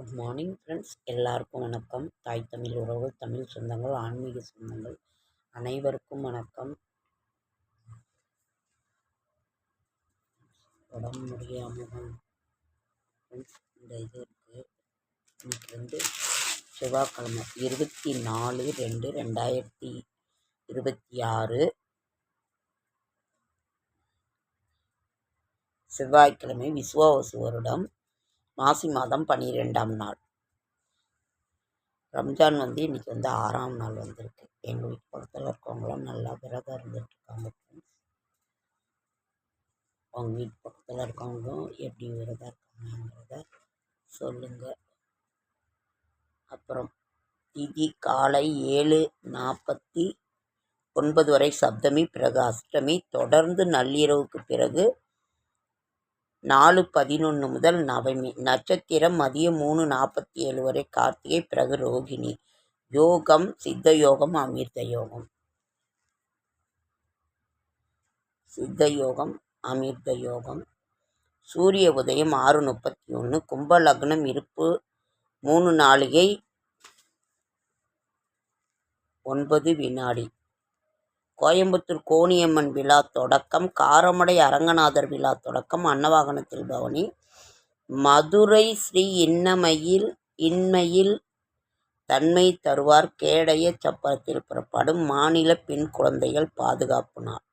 Good morning friends, எல்லாருக்கும் வணக்கம். தாய் தமிழ் உறவுகள், தமிழ் சொந்தங்கள், ஆன்மீக சொந்தங்கள் அனைவருக்கும் வணக்கம். உடம்பு முடியாமல் ஃப்ரெண்ட்ஸ் இந்த இது இருக்குது. இன்னைக்கு செவ்வாய்க்கிழமை 24/2/2026 செவ்வாய்க்கிழமை, விசுவாவசு வருடம், மாசி மாதம் 12ஆம் நாள். ரம்ஜான் இன்னைக்கு 6ஆம் நாள் வந்திருக்கு. எங்கள் வீட்டு பக்கத்தில் இருக்கவங்களாம் நல்லா விரதம் இருந்துட்டுருக்காங்க ஃப்ரெண்ட்ஸ். அவங்க வீட்டு பக்கத்தில் இருக்கவங்களும் எப்படி விரதம் இருக்காங்கங்கிறத சொல்லுங்கள். அப்புறம் திதி காலை 7:49 வரை சப்தமி, பிறகு அஷ்டமி, தொடர்ந்து நள்ளிரவுக்கு பிறகு 4:11 முதல் நவமி. நட்சத்திரம் மதியம் 3:47 வரை கார்த்திகை, பிறகு ரோகிணி. யோகம் சித்த யோகம், அமிர்த யோகம். சித்த யோகம், அமிர்த யோகம். சூரிய உதயம் 6:31. கும்ப லக்னம் இருப்பு 3 நாழிகை 9 வினாடி. கோயம்புத்தூர் கோணியம்மன் விழா தொடக்கம், காரமடை அரங்கநாதர் விழா தொடக்கம், அன்னவாகனத்தில் பவனி. மதுரை ஸ்ரீ இன்மையில் தன்மை தருவார் கேடய சப்பரத்தில் புறப்படும் மாநில பெண் குழந்தைகள் பாதுகாப்பு நாள்.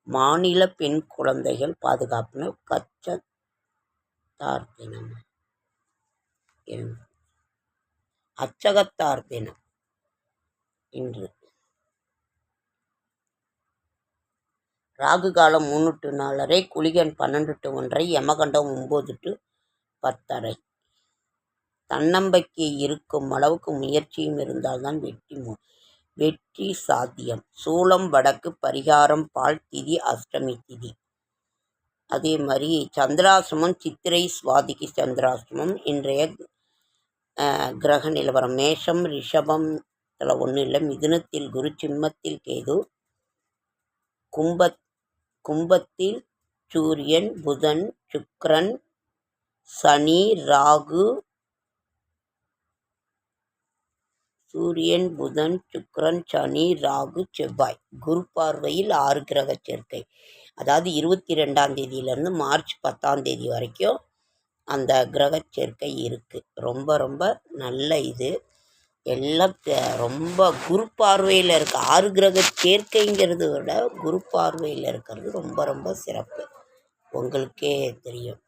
மாநில பெண் குழந்தைகள் பாதுகாப்பு நாள். அச்சகத்தார் தினம் இன்று. ராகு காலம் 3 to 4:30, குளிகன் 12 to 1:30, யமகண்டம் 9 to 10:30. தன்னம்பிக்கை இருக்கும் அளவுக்கு முயற்சியும் இருந்தால்தான் வெற்றி சாத்தியம். சூலம் வடக்கு, பரிகாரம் பால். திதி அஷ்டமி திதி. அதே மாதிரி சந்திராசிரமம் சித்திரை சுவாதிக்கு சந்திராசிரமம். இன்றைய கிரக நிலவரம்: மேஷம் ரிஷபத்தில் ஒன்றும் இல்லை, மிதுனத்தில் குரு, சிம்மத்தில் கேது, கும்பத்தில் சூரியன் புதன் சுக்கிரன் சனி ராகு. செவ்வாய். குரு பார்வையில் 6 கிரக சேர்க்கை. அதாவது 22ஆம் தேதியிலிருந்து மார்ச் 10ஆம் தேதி வரைக்கும் அந்த கிரக சேர்க்கை இருக்குது. ரொம்ப ரொம்ப நல்ல இது. எல்லாம் ரொம்ப குரு பார்வையில் இருக்க 6 கிரக சேர்க்கைங்கிறத விட குரு பார்வையில் இருக்கிறது ரொம்ப ரொம்ப சிறப்பு. உங்களுக்கே தெரியும்.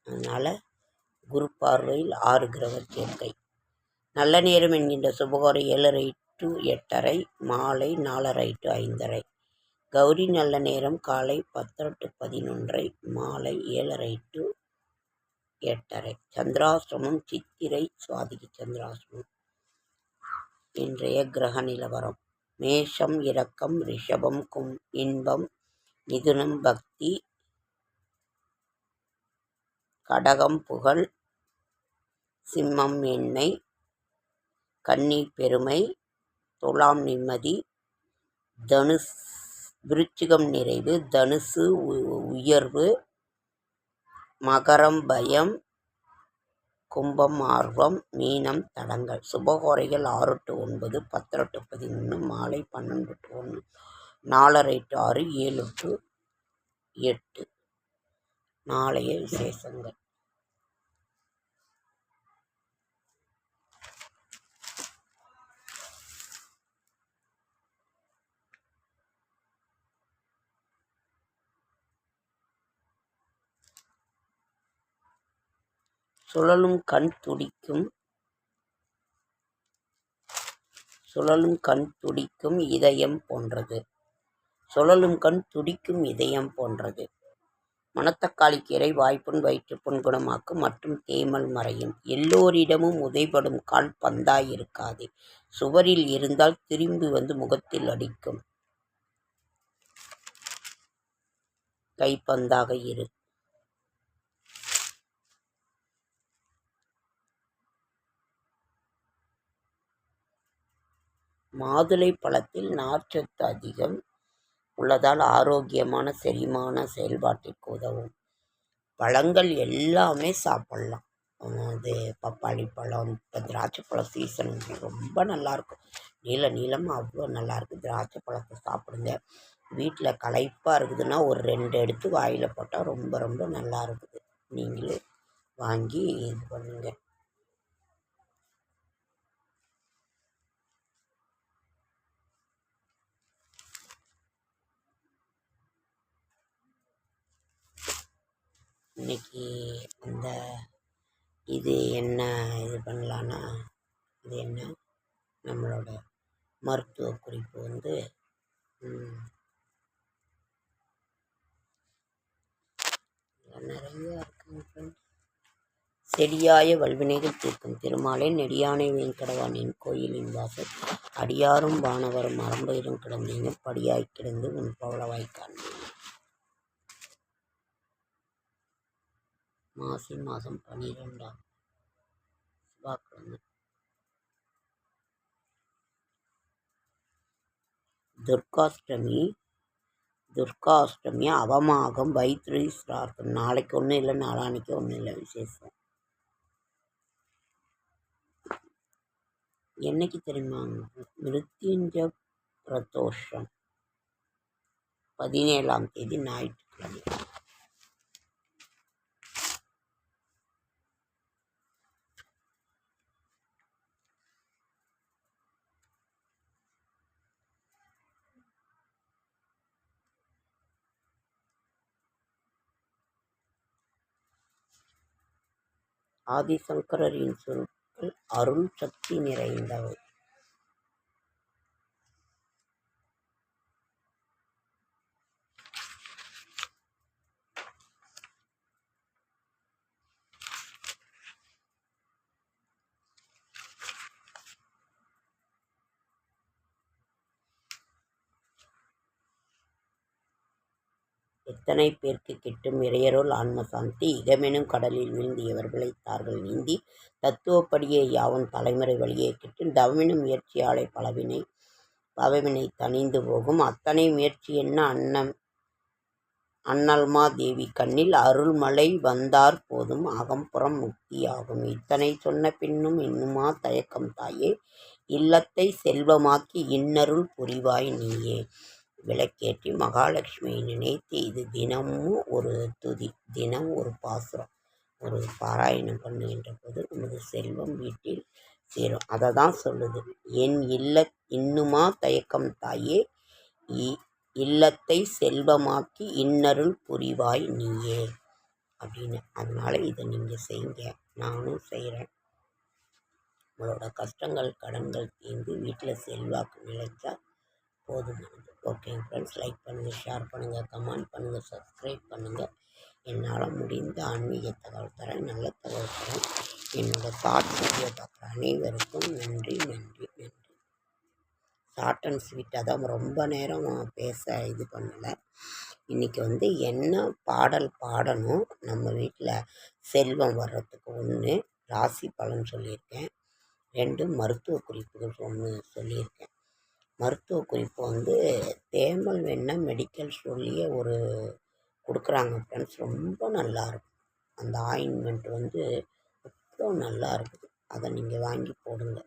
அதனால் குரு பார்வையில் 6 கிரக சேர்க்கை. நல்ல நேரம் என்கின்ற சுபகோரை 7:30 to 8:30, மாலை 4:30 to 5:30. கௌரி நல்ல நேரம் காலை 10:30 to 11:30, மாலை 7:30 to 8:30. சந்திராசிரமம் சித்திரை சுவாதிக்கு சந்திராசிரமம். இன்றைய கிரக நிலவரம்: மேஷம் இரக்கம், ரிஷபம் இன்பம், மிதுனம் பக்தி, கடகம் புகழ், சிம்மம் எண்ணெய், கன்னி பெருமை, துலாம் நிம்மதி, விருச்சிகம் நிறைவு, தனுசு உயர்வு, மகரம் பயம், கும்பம் ஆர்வம், மீனம் தடங்கள். சுபகோரைகள் 6 to 9, 10:30 to 11, மாலை 12 to 1, 4:30 to 6, 7 to 8. நாளைய விசேஷங்கள்: சுழலும் கண் துடிக்கும் இதயம் போன்றது. மணத்தக்காளி கீரை வாய்ப்புண் வயிற்றுப்புண் குணமாக்கும் மற்றும் தேமல் மறையும். எல்லோரிடமும் உதைபடும் கால் பந்தாய் இருக்காது. சுவரில் இருந்தால் திரும்பி வந்து முகத்தில் அடிக்கும். கைப்பந்தாக இரு. மாதுளை பழத்தில் நார்ச்சத்து அதிகம் உள்ளதால் ஆரோக்கியமான செரிமான செயல்பாட்டிற்கு உதவும். பழங்கள் எல்லாமே சாப்பிட்லாம். அது பப்பாளி பழம், இப்போ திராட்சை பழம் சீசன் ரொம்ப நல்லாயிருக்கும். நீளமாக அவ்வளோ நல்லாயிருக்கு. திராட்சை பழத்தை சாப்பிடுங்க. வீட்டில் களைப்பாக இருக்குதுன்னா ஒரு 2 எடுத்து வாயில் போட்டால் ரொம்ப ரொம்ப நல்லா இருக்குது. நீங்களும் வாங்கி இது பண்ணுங்க. இன்னைக்கு அந்த இது என்ன இது பண்ணலான்னா, இது என்ன நம்மளோட மருத்துவ குறிப்பு வந்து நிறைய இருக்குங்க. செடியாய வல்வினைகள் தீர்க்கும் திருமாலே நெடியானை வேங்கடவானின் கோயிலின் வாசல் அடியாரும் வானவரும் அரம்பயிலும் கிடந்தீங்க படியாய் கிடந்து உன் பவளவாய் காண்பீங்க. மாசி மாதம் 12ஆம் செவ்வாய்க்கிழமை. துர்காஷ்டமி அவமாகம் வைத்திரி சிரார்த்தம். நாளைக்கு ஒன்றும் இல்லை, நாளான்னைக்கு ஒன்றும் இல்லை விசேஷம். என்னைக்கு தெரியுமா? மிருத்யுஞ்ச பிரதோஷம் 17ஆம் தேதி ஞாயிற்றுக்கிழமை. ஆதிசங்கரரின் சொற்கள் அருள் சக்தி நிறைந்தவை. எத்தனை பேர்க்கு கிட்டும் இறையருள் ஆன்மசாந்தி. இகமெனும் கடலில் வீழ்ந்து எவர் பிழைத்தார்கள் நீந்தி. தத்துவப்படியே யாவும் தலைமுறை வழியே கிட்டும். தவமெனும் முயற்சியாலே பலவினை தணிந்து போகும். அத்தனை முயற்சி என்ன அண்ணல்மா தேவி கண்ணில் அருள்மழை வந்தார் போதும் அகம்புறம் முக்தியாகும். இத்தனை சொன்ன பின்னும் இன்னுமா தயக்கம் தாயே. இல்லத்தை செல்வமாக்கி இன்னருள் புரிவாய் நீயே. விளக்கேற்றி மகாலட்சுமியை நினைத்து இது தினமும் ஒரு துதி, தினம் ஒரு பாசுரம், ஒரு பாராயணம் பண்ணுகின்ற போது நமது செல்வம் வீட்டில் சேரும். அதை தான் சொல்லுது. என் இன்னுமா தயக்கம் தாயே, இல்லத்தை செல்வமாக்கி இன்னருள் புரிவாய் நீயே அப்படின்னு. அதனால இதை நீங்கள் செய்யுங்க, நானும் செய்கிறேன். உங்களோட கஷ்டங்கள் கடன்கள் தீர்ந்து வீட்டில் செல்வாக்கு நிலைச்சா போதுமானது. ஓகேங்க ஃப்ரெண்ட்ஸ், லைக் பண்ணுங்கள், ஷேர் பண்ணுங்கள், கமெண்ட் பண்ணுங்கள், சப்ஸ்கிரைப் பண்ணுங்கள். என்னால் முடிந்த ஆன்மீக தகவல் தரேன், நல்ல தகவல் தரேன். என்னோடய தாட்ஸ் வீடியோ பார்க்குற அனைவருக்கும் நன்றி நன்றி நன்றி. ஷார்ட் அண்ட் ஸ்வீட்டாக தான், ரொம்ப நேரம் பேச இது பண்ணலை. இன்றைக்கி வந்து என்ன பாடல் பாடணும் நம்ம வீட்டில் செல்வம் வர்றதுக்கு. 1 ராசி பலன் சொல்லியிருக்கேன், 2 மருத்துவ குறிப்புகள் சொல்லியிருக்கேன். மருத்துவ குறிப்பு வந்து தேமல் வேணால் மெடிக்கல் ஸ்டோர்லேயே ஒரு கொடுக்குறாங்க ஃப்ரெண்ட்ஸ், ரொம்ப நல்லாயிருக்கும். அந்த ஆயின்மெண்ட் வந்து அவ்வளோ நல்லா இருக்குது. அதை நீங்கள் வாங்கி போடுங்க.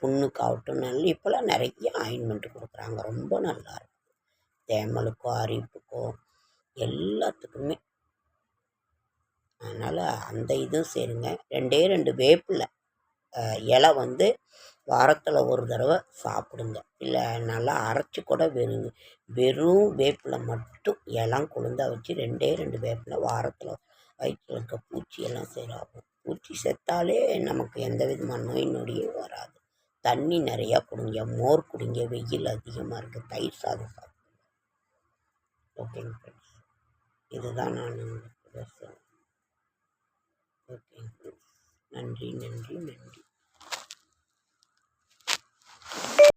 புண்ணுக்காகட்டும், இப்போலாம் நிறைய ஆயின்மெண்ட் கொடுக்குறாங்க, ரொம்ப நல்லாயிருக்கும். தேமலுக்கோ அரிப்புக்கோ எல்லாத்துக்குமே. அதனால் அந்த இதுவும் சேருங்க. 2 வேப்பிலை இலை வந்து வாரத்தில் ஒரு தடவை சாப்பிடுங்க. இல்லை நல்லா அரைச்சி கூட வெறும் வேப்பிலை மட்டும் இளம் கொழுந்தா வச்சு 2 வேப்பிலை வாரத்தில் வயிற்றில் இருக்க பூச்சியெல்லாம் சரியாகும். பூச்சி செத்தாலே நமக்கு எந்த விதமான நோய் நொடியும் வராது. தண்ணி நிறையா குடிங்க, மோர் குடிங்க, வெயில் அதிகமாக இருக்குது, தயிர் சாதம் சாப்பிடுங்க. ஓகேங்க ஃப்ரெண்ட்ஸ், இதுதான் நான் உங்களுக்கு சொல்கிறேன். ஓகேங்க ஃப்ரெண்ட்ஸ், நன்றி நன்றி நன்றி.